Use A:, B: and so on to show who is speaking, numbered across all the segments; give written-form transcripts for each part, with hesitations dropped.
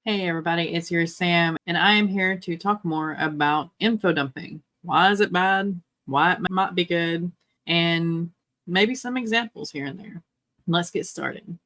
A: Hey everybody, it's your Sam, and I am here to talk more about info dumping. Why is it bad? Why it might be good? And maybe some examples here and there. Let's get started.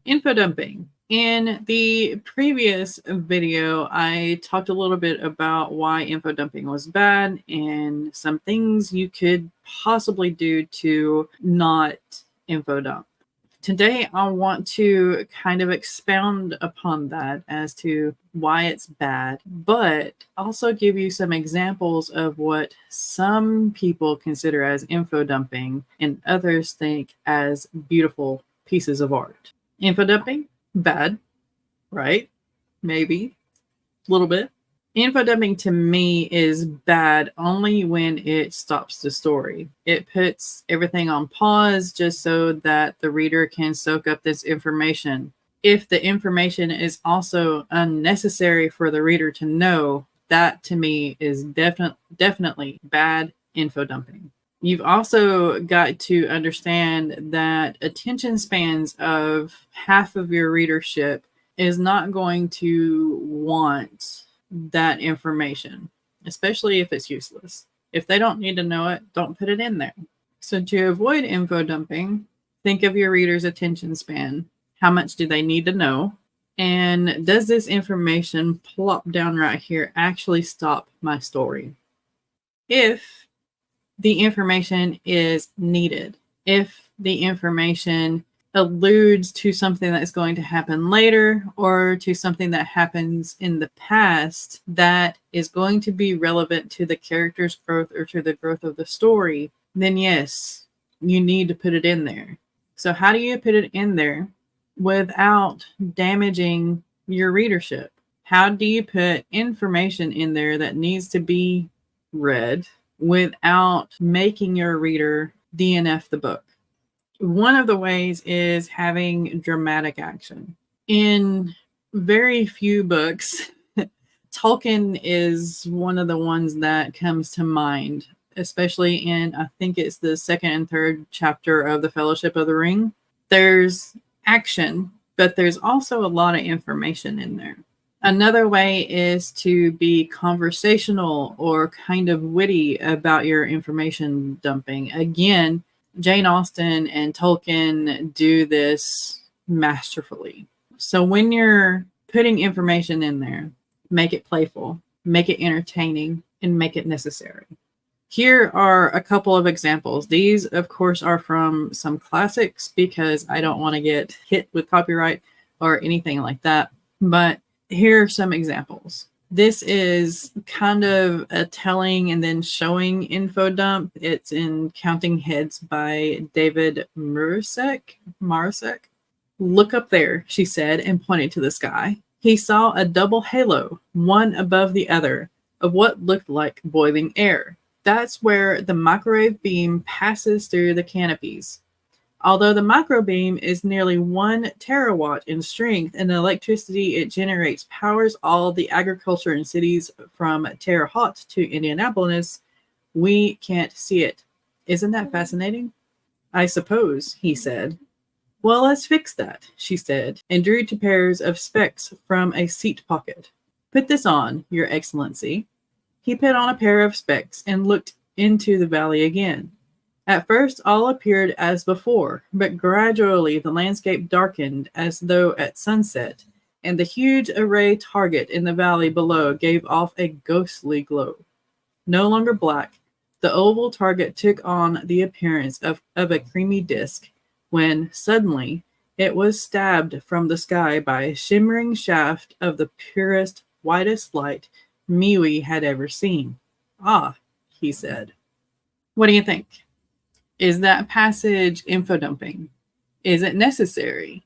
A: Info dumping. In the previous video, I talked a little bit about why info dumping was bad and some things you could possibly do to not info dump. Today, I want to kind of expound upon that as to why it's bad, but also give you some examples of what some people consider as info dumping and others think as beautiful pieces of art. Info dumping, bad, right? Maybe a little bit. Info dumping to me is bad only when it stops the story. It puts everything on pause just so that the reader can soak up this information. If the information is also unnecessary for the reader to know, that to me is definitely bad info dumping. You've also got to understand that attention spans of half of your readership is not going to want that information, especially if it's useless. If they don't need to know it, don't put it in there. So to avoid info dumping, think of your reader's attention span. How much do they need to know? And does this information plop down right here actually stop my story? If the information is needed, if the information alludes to something that's going to happen later or to something that happens in the past that is going to be relevant to the character's growth or to the growth of the story, then yes, you need to put it in there. So how do you put it in there without damaging your readership? How do you put information in there that needs to be read without making your reader DNF the book? One of the ways is having dramatic action. In very few books, Tolkien is one of the ones that comes to mind, especially in, I think it's the second and third chapter of The Fellowship of the Ring. There's action, but there's also a lot of information in there. Another way is to be conversational or kind of witty about your information dumping. Again, Jane Austen and Tolkien do this masterfully. So when you're putting information in there, make it playful, make it entertaining, and make it necessary. Here are a couple of examples. These, of course, are from some classics because I don't want to get hit with copyright or anything like that. But here are some examples. This is kind of a telling and then showing info dump. It's in Counting Heads by David Marusek. Look up there, she said, and pointed to the sky. He saw a double halo, one above the other, of what looked like boiling air. That's where the microwave beam passes through the canopies. Although the microbeam is nearly 1 terawatt in strength and the electricity it generates powers all the agriculture in cities from Terre Haute to Indianapolis, we can't see it. Isn't that fascinating? I suppose, he said. Well, let's fix that, she said, and drew 2 pairs of specs from a seat pocket. Put this on, Your Excellency. He put on a pair of specs and looked into the valley again. At first, all appeared as before, but gradually the landscape darkened as though at sunset, and the huge array target in the valley below gave off a ghostly glow. No longer black, the oval target took on the appearance of a creamy disk, when suddenly it was stabbed from the sky by a shimmering shaft of the purest, whitest light, Miwi had ever seen. Ah, he said. What do you think? Is that passage infodumping? Is it necessary?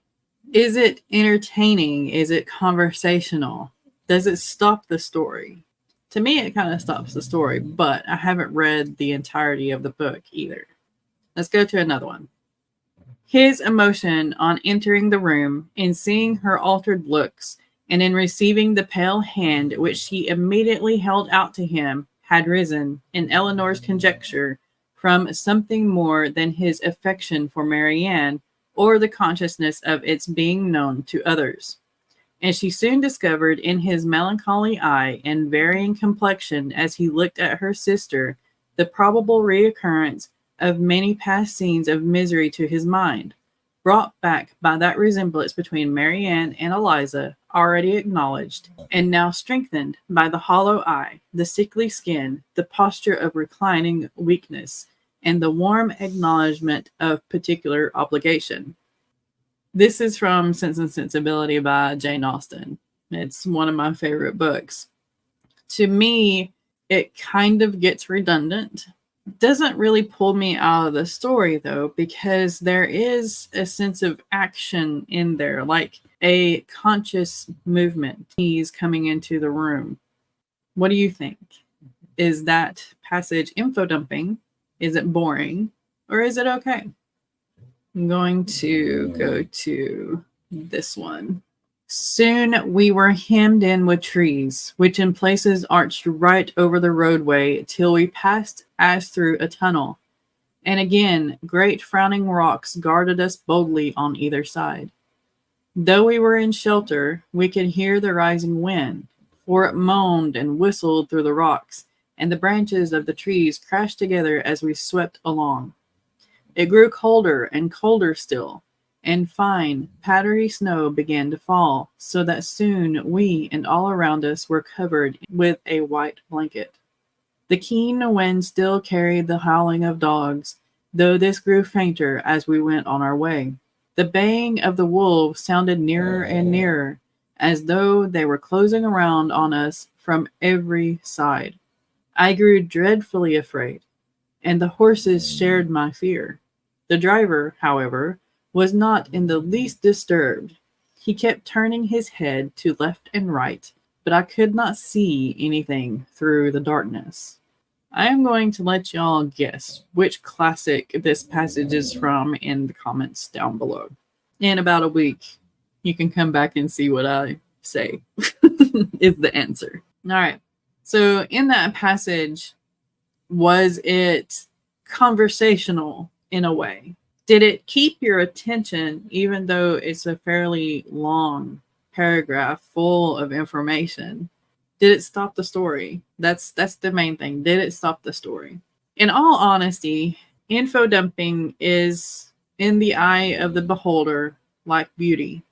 A: Is it entertaining? Is it conversational? Does it stop the story? To me, it kind of stops the story, but I haven't read the entirety of the book either. Let's go to another one. His emotion on entering the room, in seeing her altered looks, and in receiving the pale hand which she immediately held out to him, had risen, in Eleanor's conjecture, from something more than his affection for Marianne, or the consciousness of its being known to others. And she soon discovered in his melancholy eye and varying complexion as he looked at her sister the probable reoccurrence of many past scenes of misery to his mind, brought back by that resemblance between Marianne and Eliza already acknowledged, and now strengthened by the hollow eye, the sickly skin, the posture of reclining weakness, and the warm acknowledgment of particular obligation. This is from Sense and Sensibility by Jane Austen. It's one of my favorite books. To me, it kind of gets redundant. Doesn't really pull me out of the story though, because there is a sense of action in there, like a conscious movement. He's coming into the room. What do you think? Is that passage infodumping? Is it boring? Or is it okay? I'm going to go to this one. Soon we were hemmed in with trees, which in places arched right over the roadway till we passed as through a tunnel. And again, great frowning rocks guarded us boldly on either side. Though we were in shelter, we could hear the rising wind, for it moaned and whistled through the rocks, and the branches of the trees crashed together as we swept along. It grew colder and colder still, and fine, pattery snow began to fall, so that soon we and all around us were covered with a white blanket. The keen wind still carried the howling of dogs, though this grew fainter as we went on our way. The baying of the wolves sounded nearer and nearer, as though they were closing around on us from every side. I grew dreadfully afraid, and the horses shared my fear. The driver, however, was not in the least disturbed. He kept turning his head to left and right, but I could not see anything through the darkness. I am going to let y'all guess which classic this passage is from in the comments down below. In about a week, you can come back and see what I say is the answer. All right. So in that passage, was it conversational in a way? Did it keep your attention even though it's a fairly long paragraph full of information? Did it stop the story? That's the main thing. Did it stop the story? In all honesty, info dumping is in the eye of the beholder like beauty.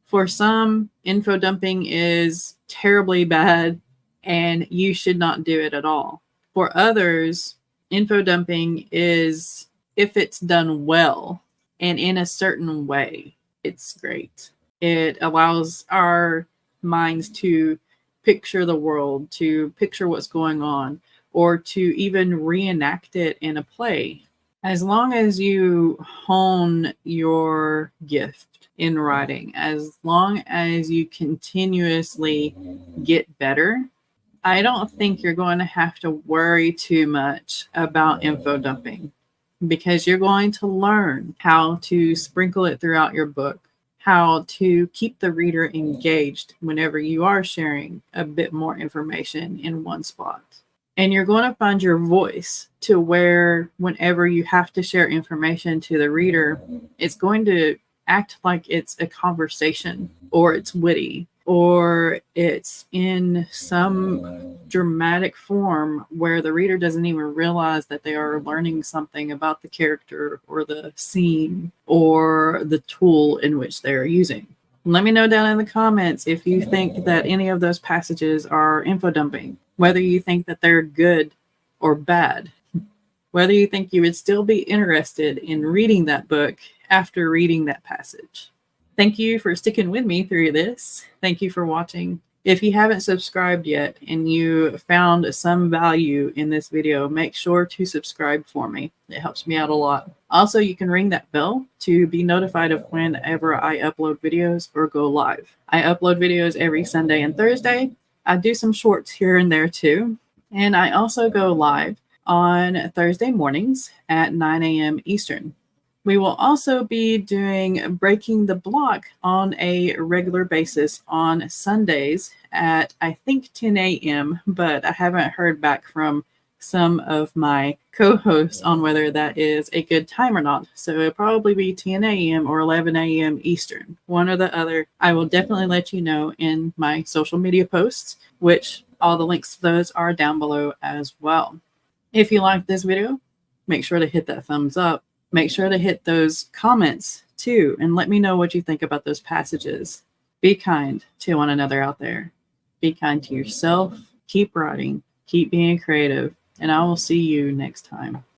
A: For some, info dumping is terribly bad and you should not do it at all. For others, info dumping is, if it's done well and in a certain way, it's great. It allows our minds to picture the world, to picture what's going on, or to even reenact it in a play. As long as you hone your gift in writing, as long as you continuously get better, I don't think you're going to have to worry too much about info dumping, because you're going to learn how to sprinkle it throughout your book, how to keep the reader engaged whenever you are sharing a bit more information in one spot. And you're going to find your voice to where whenever you have to share information to the reader, it's going to act like it's a conversation, or it's witty, or it's in some dramatic form where the reader doesn't even realize that they are learning something about the character or the scene or the tool in which they are using. Let me know down in the comments if you think that any of those passages are info dumping, whether you think that they're good or bad, whether you think you would still be interested in reading that book after reading that passage. Thank you for sticking with me through this. Thank you for watching. If you haven't subscribed yet and you found some value in this video, make sure to subscribe for me. It helps me out a lot. Also, you can ring that bell to be notified of whenever I upload videos or go live. I upload videos every Sunday and Thursday. I do some shorts here and there too. And I also go live on Thursday mornings at 9 a.m. Eastern. We will also be doing Breaking the Block on a regular basis on Sundays at, I think, 10 a.m., but I haven't heard back from some of my co-hosts on whether that is a good time or not. So it'll probably be 10 a.m. or 11 a.m. Eastern, one or the other. I will definitely let you know in my social media posts, which all the links to those are down below as well. If you liked this video, make sure to hit that thumbs up. Make sure to hit those comments too, and let me know what you think about those passages. Be kind to one another out there. Be kind to yourself. Keep writing. Keep being creative. And I will see you next time.